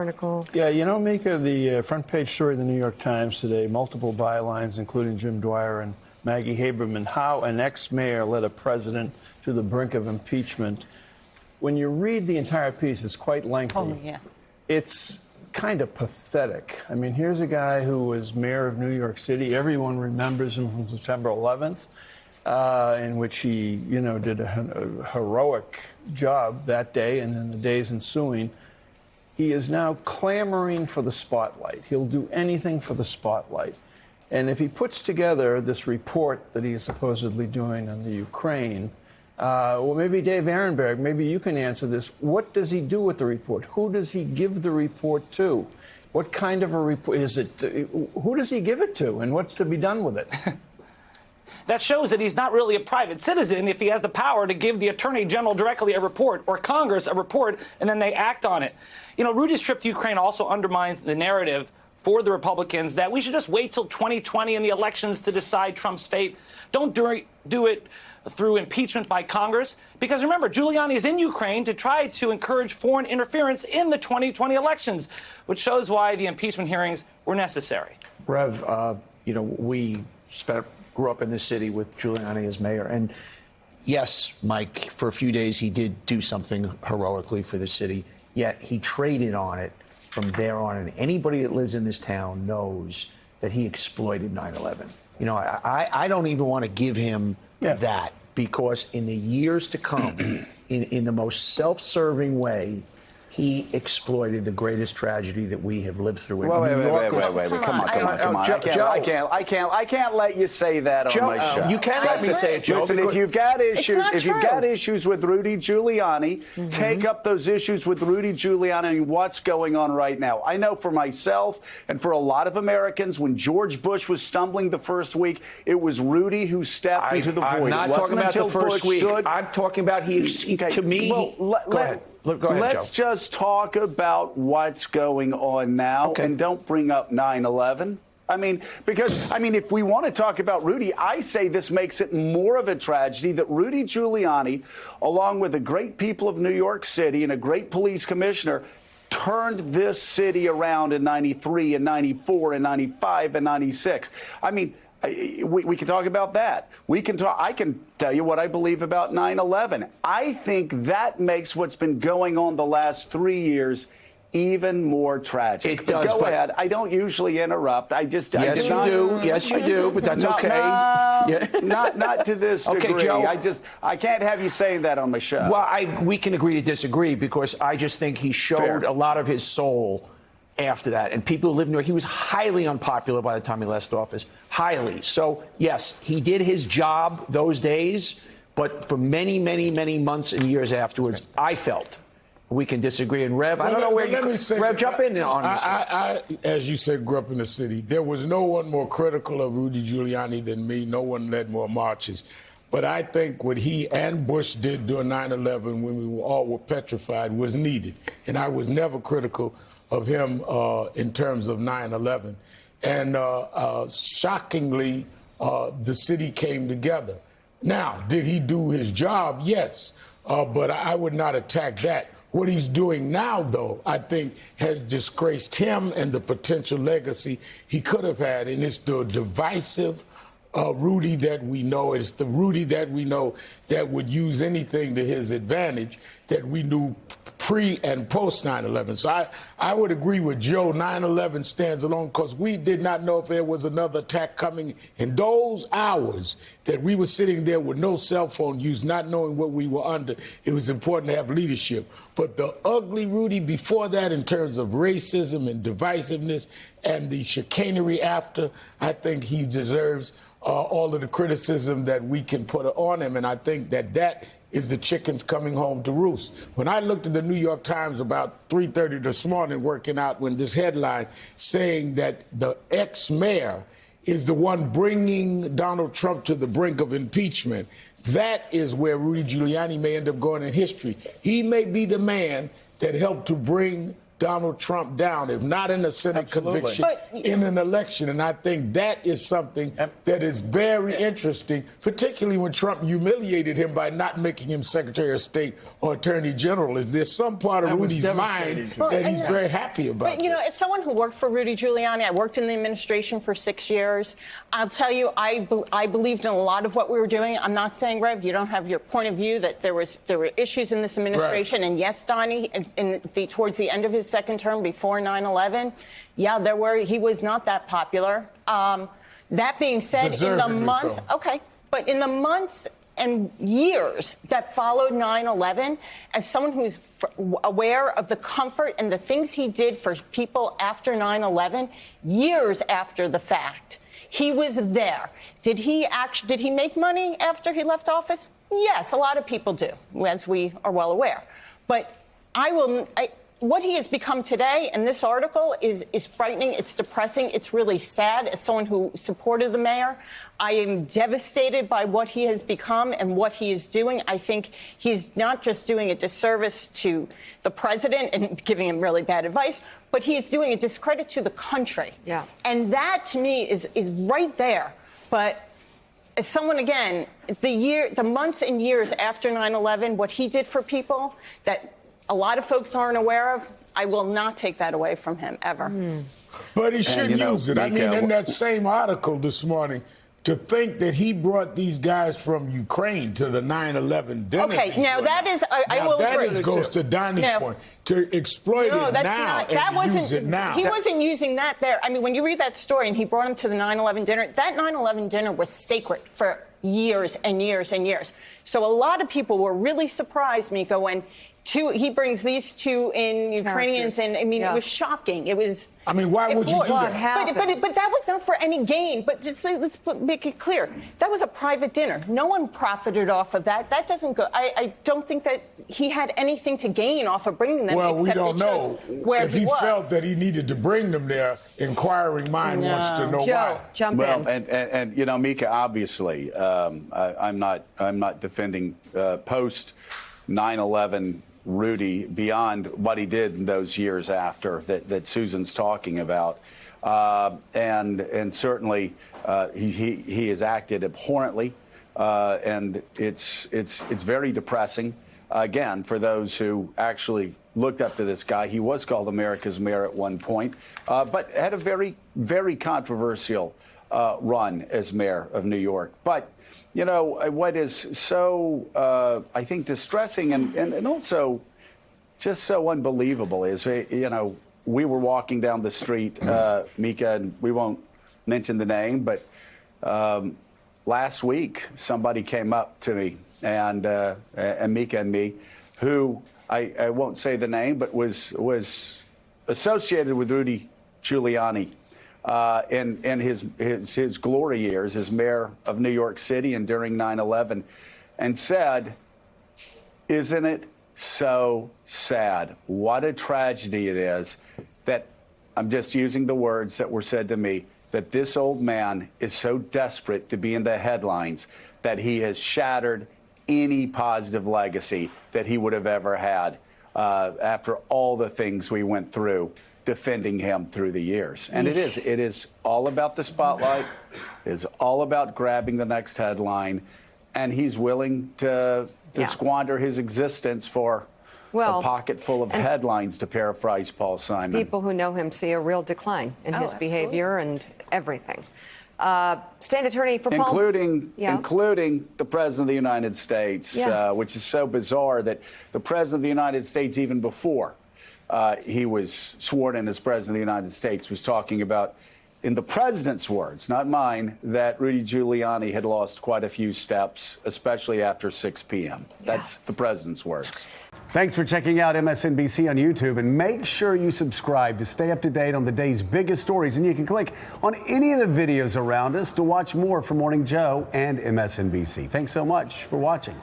article. Yeah, you know, Mika, the front page story of the New York Times today, multiple bylines, including Jim Dwyer and Maggie Haberman, how an ex-mayor led a president to the brink of impeachment. When you read the entire piece, it's quite lengthy. Oh, yeah. It's kind of pathetic. I mean, here's a guy who was mayor of New York City. Everyone remembers him from September 11th, in which he, you know, did a heroic job that day and in the days ensuing. He is now clamoring for the spotlight. He'll do anything for the spotlight. And if he puts together this report that he's supposedly doing on the Ukraine, well, maybe Dave Ehrenberg, maybe you can answer this. What does he do with the report? Who does he give the report to? What kind of a report is it? Who does he give it to? And what's to be done with it? That shows that he's not really a private citizen if he has the power to give the Attorney General directly a report or Congress a report and then they act on it. You know, Rudy's trip to Ukraine also undermines the narrative for the Republicans that we should just wait till 2020 and the elections to decide Trump's fate. Don't do it through impeachment by Congress, because remember, Giuliani is in Ukraine to try to encourage foreign interference in the 2020 elections, which shows why the impeachment hearings were necessary. Rev, you know, we grew up in this city with Giuliani as mayor, and yes, Mike, for a few days he did do something heroically for the city, yet he traded on it from there on, and anybody that lives in this town knows that he exploited 9/11. You know, I don't even want to give him that, because in the years to come, in the most self-serving way, he exploited the greatest tragedy that we have lived through. Wait, come on. I can't let you say that on my show. You can't let me say it, Joe. Listen, if you've got issues with Rudy Giuliani, take up those issues with Rudy Giuliani and what's going on right now. I know for myself and for a lot of Americans, when George Bush was stumbling the first week, it was Rudy who stepped into the void. I'm not talking about the first week. I'm talking about to me. Well, go ahead. Go ahead, Let's just talk about what's going on now, and don't bring up 9/11. I mean, because, if we want to talk about Rudy, I say this makes it more of a tragedy that Rudy Giuliani, along with the great people of New York City and a great police commissioner, turned this city around in 93 and 94 and 95 and 96. I mean, we can talk about that. I can tell you what I believe about 9/11. I think that makes what's been going on the last 3 years even more tragic. It does. Go ahead. I don't usually interrupt. Yes, you do. Yes, you do. But that's okay. Not to this degree. Okay, Joe. I can't have you saying that on my show. Well, we can agree to disagree, because I just think he showed a lot of his soul after that. And people who live in New York, he was highly unpopular by the time he left office. Highly. So, yes, he did his job those days, but for many, many, many months and years afterwards, I felt we can disagree. And Rev, I don't know where Rev, jump in on this. I, as you said, grew up in the city. There was no one more critical of Rudy Giuliani than me. No one led more marches. But I think what he and Bush did during 9/11, when we all were petrified, was needed. And I was never critical of him in terms of 9/11. And shockingly, the city came together. Now, did he do his job? Yes. But I would not attack that. What he's doing now, though, I think has disgraced him and the potential legacy he could have had. And it's the divisive Rudy that we know. It's the Rudy that we know that would use anything to his advantage that we knew pre and post 9/11. So I would agree with Joe. 9/11 stands alone, because we did not know if there was another attack coming. In those hours that we were sitting there with no cell phone use, not knowing what we were under, it was important to have leadership. But the ugly Rudy before that, in terms of racism and divisiveness and the chicanery after, I think he deserves all of the criticism that we can put on him. And I think that is the chickens coming home to roost. When I looked at the New York Times about 3:30 this morning, working out, when this headline saying that the ex-mayor is the one bringing Donald Trump to the brink of impeachment, that is where Rudy Giuliani may end up going in history. He may be the man that helped to bring Donald Trump down, if not in a Senate Absolutely. conviction, But, in an election. And I think that is something that is very interesting, particularly when Trump humiliated him by not making him Secretary of State or Attorney General. Is there some part of That was Rudy's mind devastating. that he's very happy about But, you know, this? as someone who worked for Rudy Giuliani, I worked in the administration for 6 years. I'll tell you, I believed in a lot of what we were doing. I'm not saying, Rev, you don't have your point of view that there were issues in this administration. Right. And yes, Donnie, towards the end of his second term before 9/11, yeah, he was not that popular. That being said, in the Deservedly months, so. okay, but in the months and years that followed 9/11, as someone who's aware of the comfort and the things he did for people after 9/11, years after the fact, he was there. Did he make money after he left office? Yes, a lot of people do, as we are well aware. But what he has become today in this article is frightening. It's depressing. It's really sad. As someone who supported the mayor, I am devastated by what he has become and what he is doing. I think he's not just doing a disservice to the president and giving him really bad advice, but he is doing a discredit to the country. Yeah. And that, to me, is right there. But as someone, again, the months and years after 9/11, what he did for people that a lot of folks aren't aware of, I will not take that away from him, ever. But he should use it. I mean, Mika, in that same article this morning, to think that he brought these guys from Ukraine to the 9/11 dinner. Okay, now that is, I will agree. That goes to Donnie's No. point. To exploit it now and use it now. He wasn't using that there. I mean, when you read that story and he brought him to the 9/11 dinner, that 9/11 dinner was sacred for years and years and years. So a lot of people were really surprised, Mika, when he brings these two in Ukrainians, and I mean, Yeah. it was shocking. It was. I mean, why would you do What that? happened? But that was not for any gain. But just let's make it clear. That was a private dinner. No one profited off of that. That doesn't go. I don't think that he had anything to gain off of bringing them. Well, we except don't it shows know. where If he was. felt that he needed to bring them there, inquiring mind wants to know Joe, why. jump Well, in. and you know, Mika, obviously, I'm not defending post 9/11 Rudy beyond what he did in those years after that Susan's talking about, and certainly he has acted abhorrently, and it's very depressing. Again, for those who actually looked up to this guy, he was called America's mayor at one point, but had a very, very controversial run as mayor of New York. But you know, what is so, I think, distressing and also just so unbelievable is, you know, we were walking down the street, Mika, and we won't mention the name, but last week somebody came up to me and Mika and me, who I won't say the name, but was associated with Rudy Giuliani. In his glory years as mayor of New York City and during 9/11, and said, "Isn't it so sad? What a tragedy it is that," I'm just using the words that were said to me, "that this old man is so desperate to be in the headlines that he has shattered any positive legacy that he would have ever had after all the things we went through defending him through the years." And it is all about the spotlight. It is all about grabbing the next headline. And he's willing to squander his existence for a pocket full of headlines, to paraphrase Paul Simon. People who know him see a real decline in his behavior and everything. State Attorney for Paul. Including the President of the United States, which is so bizarre that the President of the United States, even before he was sworn in as President of the United States, was talking about, in the President's words, not mine, that Rudy Giuliani had lost quite a few steps, especially after 6 p.m. That's the President's words. Thanks for checking out MSNBC on YouTube, and make sure you subscribe to stay up to date on the day's biggest stories. And you can click on any of the videos around us to watch more from Morning Joe and MSNBC. Thanks so much for watching.